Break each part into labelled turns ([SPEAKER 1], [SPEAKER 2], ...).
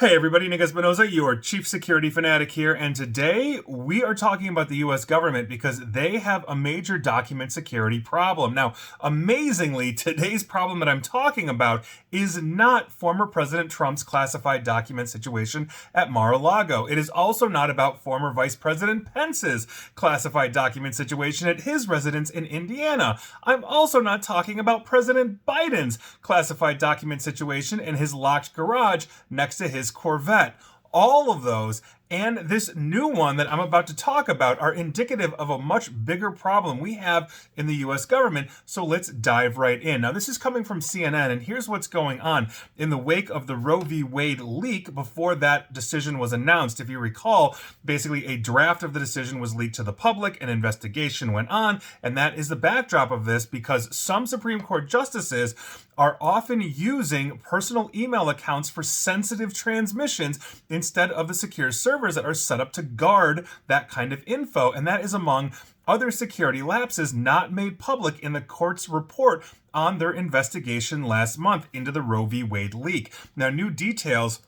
[SPEAKER 1] Hey everybody, Nick Espinoza, your chief security fanatic here, and today we are talking about the US government because they have a major document security problem. Now, amazingly, today's problem that I'm talking about is not former President Trump's classified document situation at Mar-a-Lago. It is also not about former Vice President Pence's classified document situation at his residence in Indiana. I'm also not talking about President Biden's classified document situation in his locked garage next to his Corvette. All of those and this new one that I'm about to talk about are indicative of a much bigger problem we have in the US government, so let's dive right in. Now, this is coming from CNN, and here's what's going on. In the wake of the Roe v. Wade leak, before that decision was announced, if you recall, basically a draft of the decision was leaked to the public, an investigation went on, and that is the backdrop of this because some Supreme Court justices are often using personal email accounts for sensitive transmissions instead of the secure servers that are set up to guard that kind of info. And that is among other security lapses not made public in the court's report on their investigation last month into the Roe v. Wade leak. Now, new details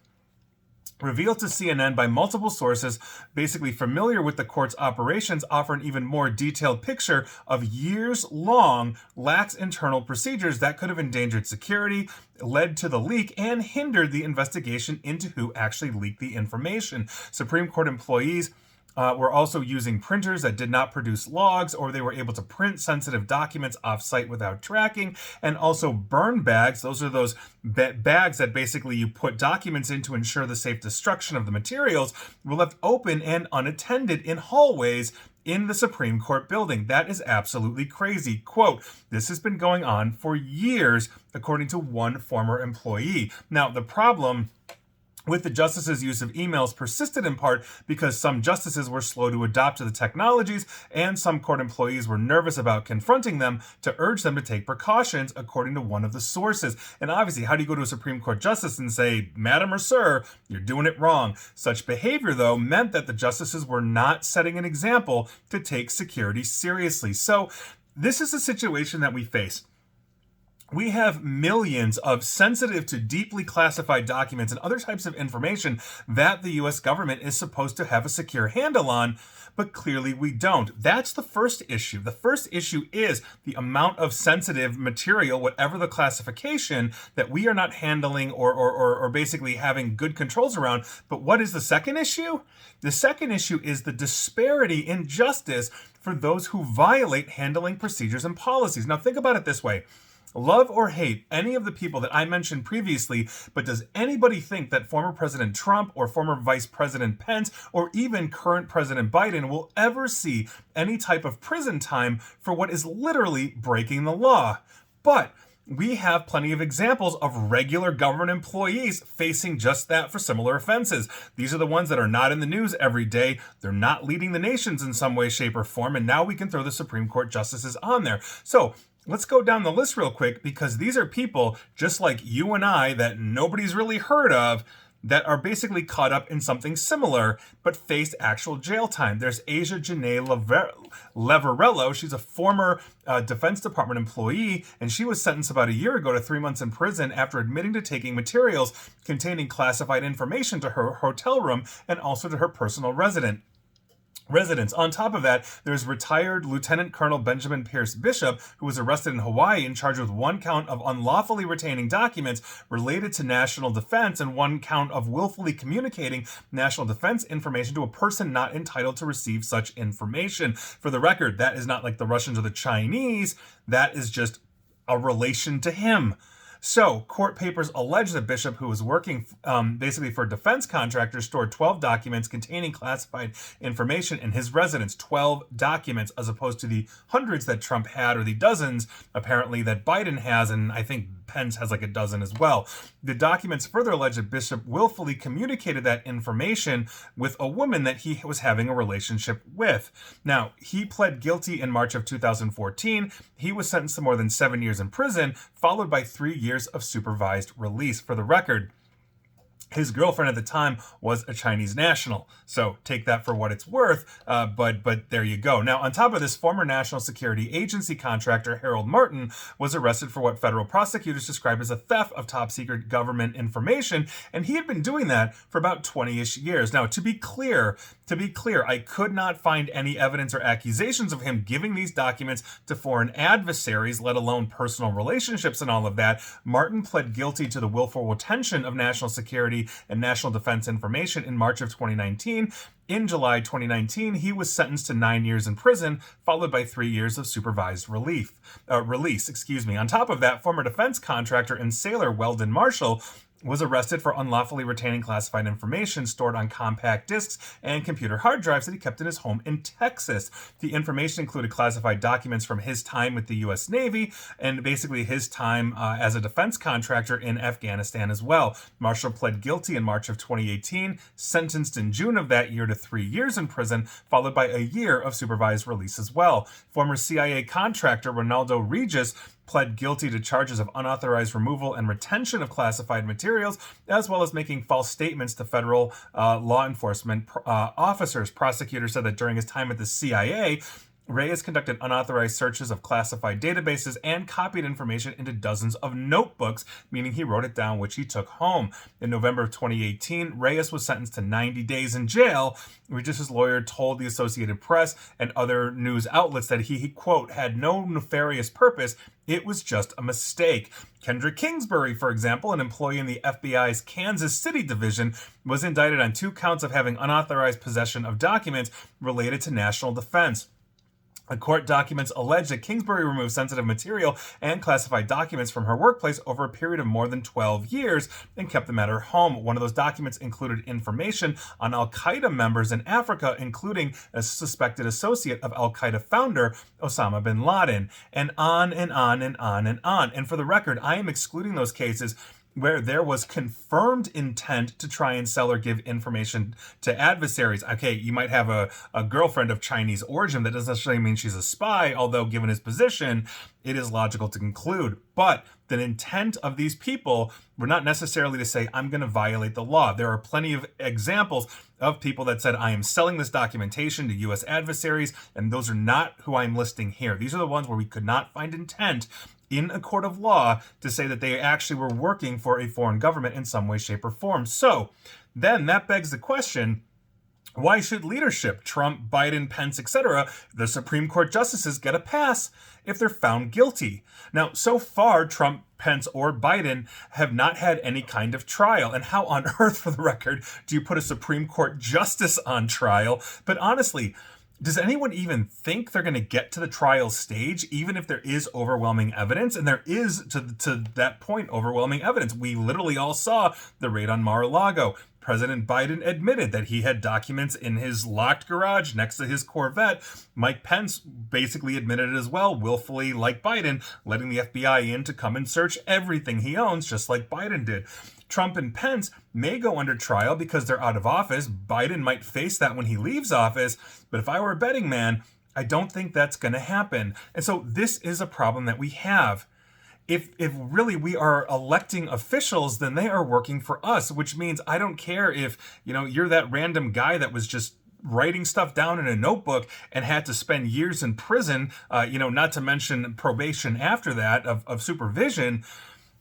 [SPEAKER 1] revealed to CNN by multiple sources basically familiar with the court's operations offer an even more detailed picture of years-long lax internal procedures that could have endangered security, led to the leak, and hindered the investigation into who actually leaked the information. Supreme Court employees were also using printers that did not produce logs, or they were able to print sensitive documents off-site without tracking, and also burn bags. Those are those bags that basically you put documents in to ensure the safe destruction of the materials, were left open and unattended in hallways in the Supreme Court building. That is absolutely crazy. Quote, "This has been going on for years," according to one former employee. Now, the problem with the justices' use of emails persisted in part because some justices were slow to adopt to the technologies, and some court employees were nervous about confronting them to urge them to take precautions, according to one of the sources. And obviously, how do you go to a Supreme Court justice and say, "Madam or sir, you're doing it wrong"? Such behavior, though, meant that the justices were not setting an example to take security seriously. So this is a situation that we face. We have millions of sensitive to deeply classified documents and other types of information that the US government is supposed to have a secure handle on, but clearly we don't. That's the first issue. The first issue is the amount of sensitive material, whatever the classification, that we are not handling or basically having good controls around. But what is the second issue? The second issue is the disparity in justice for those who violate handling procedures and policies. Now, think about it this way. Love or hate any of the people that I mentioned previously, but does anybody think that former President Trump or former Vice President Pence or even current President Biden will ever see any type of prison time for what is literally breaking the law? But we have plenty of examples of regular government employees facing just that for similar offenses. These are the ones that are not in the news every day. They're not leading the nations in some way, shape, or form, and now we can throw the Supreme Court justices on there. So let's go down the list real quick, because these are people just like you and I that nobody's really heard of that are basically caught up in something similar but faced actual jail time. There's Asia Janae Leverello. She's a former Defense Department employee, and she was sentenced about a year ago to 3 months in prison after admitting to taking materials containing classified information to her hotel room and also to her personal residence. On top of that, there's retired Lieutenant Colonel Benjamin Pierce Bishop, who was arrested in Hawaii and charged with 1 count of unlawfully retaining documents related to national defense and 1 count of willfully communicating national defense information to a person not entitled to receive such information. For the record, that is not like the Russians or the Chinese. That is just a relation to him. So, court papers allege that Bishop, who was working basically for defense contractors, stored 12 documents containing classified information in his residence. 12 documents, as opposed to the hundreds that Trump had, or the dozens, apparently, that Biden has, and I think Pence has like a dozen as well. The documents further allege that Bishop willfully communicated that information with a woman that he was having a relationship with. Now, he pled guilty in March of 2014. He was sentenced to more than 7 years in prison, followed by 3 years of supervised release. For the record, His girlfriend at the time was a Chinese national, so take that for what it's worth. But there you go. Now, on top of this, former National Security Agency contractor Harold Martin was arrested for what federal prosecutors describe as a theft of top secret government information, and he had been doing that for about 20-ish years. Now, to be clear, I could not find any evidence or accusations of him giving these documents to foreign adversaries, let alone personal relationships and all of that. Martin pled guilty to the willful retention of national security and national defense information in March of 2019. In July 2019, he was sentenced to 9 years in prison, followed by 3 years of supervised release. On top of that, former defense contractor and sailor Weldon Marshall was arrested for unlawfully retaining classified information stored on compact discs and computer hard drives that he kept in his home in Texas. The information included classified documents from his time with the US Navy and basically his time as a defense contractor in Afghanistan as well. Marshall pled guilty in March of 2018, sentenced in June of that year to 3 years in prison, followed by a year of supervised release as well. Former CIA contractor Ronaldo Regis pled guilty to charges of unauthorized removal and retention of classified materials, as well as making false statements to federal law enforcement officers. Prosecutors said that during his time at the CIA, Reyes conducted unauthorized searches of classified databases and copied information into dozens of notebooks, meaning he wrote it down, which he took home. In November of 2018, Reyes was sentenced to 90 days in jail. Regis' lawyer told the Associated Press and other news outlets that he quote, had no nefarious purpose. It was just a mistake. Kendra Kingsbury, for example, an employee in the FBI's Kansas City division, was indicted on 2 counts of having unauthorized possession of documents related to national defense. The court documents allege that Kingsbury removed sensitive material and classified documents from her workplace over a period of more than 12 years and kept them at her home. One of those documents included information on al-Qaeda members in Africa, including a suspected associate of al-Qaeda founder Osama bin Laden, and on and on and on and on. And for the record, I am excluding those cases where there was confirmed intent to try and sell or give information to adversaries. Okay, you might have a girlfriend of Chinese origin. That doesn't necessarily mean she's a spy, although given his position, it is logical to conclude. But the intent of these people were not necessarily to say, I'm going to violate the law. There are plenty of examples of people that said, I am selling this documentation to U.S. adversaries, and those are not who I'm listing here. These are the ones where we could not find intent in a court of law to say that they actually were working for a foreign government in some way, shape, or form. So then that begs the question, why should leadership, Trump, Biden, Pence, etc., the Supreme Court justices get a pass if they're found guilty? Now, so far, Trump, Pence, or Biden have not had any kind of trial. And how on earth, for the record, do you put a Supreme Court justice on trial? But honestly, does anyone even think they're going to get to the trial stage, even if there is overwhelming evidence? And there is, to that point, overwhelming evidence. We literally all saw the raid on Mar-a-Lago. President Biden admitted that he had documents in his locked garage next to his Corvette. Mike Pence basically admitted it as well, willfully, like Biden, letting the FBI in to come and search everything he owns, just like Biden did. Trump and Pence may go under trial because they're out of office. Biden might face that when he leaves office. But if I were a betting man, I don't think that's going to happen. And so this is a problem that we have. If really we are electing officials, then they are working for us, which means I don't care if, you're that random guy that was just writing stuff down in a notebook and had to spend years in prison, not to mention probation after that of supervision.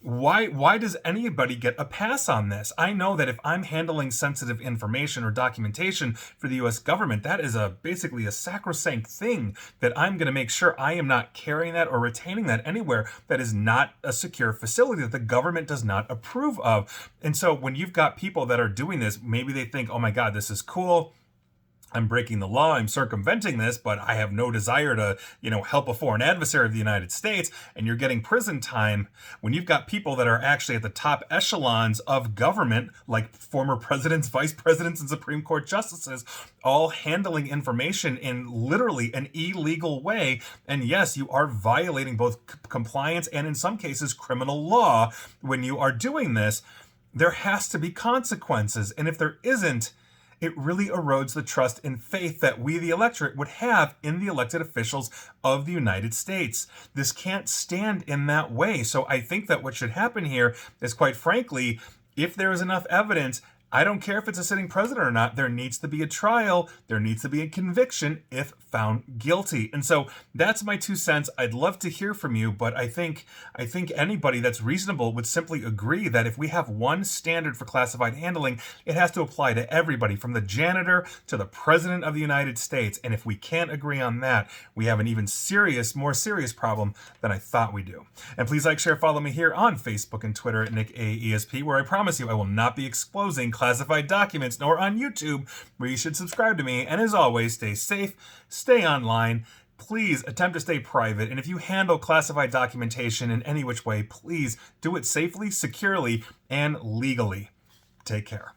[SPEAKER 1] Why does anybody get a pass on this? I know that if I'm handling sensitive information or documentation for the US government, that is basically a sacrosanct thing that I'm going to make sure I am not carrying that or retaining that anywhere that is not a secure facility that the government does not approve of. And so when you've got people that are doing this, maybe they think, oh my God, this is cool. I'm breaking the law, I'm circumventing this, but I have no desire to, help a foreign adversary of the United States, and you're getting prison time. When you've got people that are actually at the top echelons of government, like former presidents, vice presidents, and Supreme Court justices, all handling information in literally an illegal way, and yes, you are violating both compliance and in some cases criminal law when you are doing this, there has to be consequences, and if there isn't, it really erodes the trust and faith that we, the electorate, would have in the elected officials of the United States. This can't stand in that way. So I think that what should happen here is, quite frankly, if there is enough evidence, I don't care if it's a sitting president or not, there needs to be a trial, there needs to be a conviction if found guilty. And so that's my 2 cents. I'd love to hear from you, but I think anybody that's reasonable would simply agree that if we have one standard for classified handling, it has to apply to everybody from the janitor to the president of the United States. And if we can't agree on that, we have an even more serious problem than I thought we do. And please like, share, follow me here on Facebook and Twitter at NickAESP, where I promise you I will not be exposing classified documents, nor on YouTube, where you should subscribe to me. And as always, stay safe, stay online. Please attempt to stay private. And if you handle classified documentation in any which way, please do it safely, securely, and legally. Take care.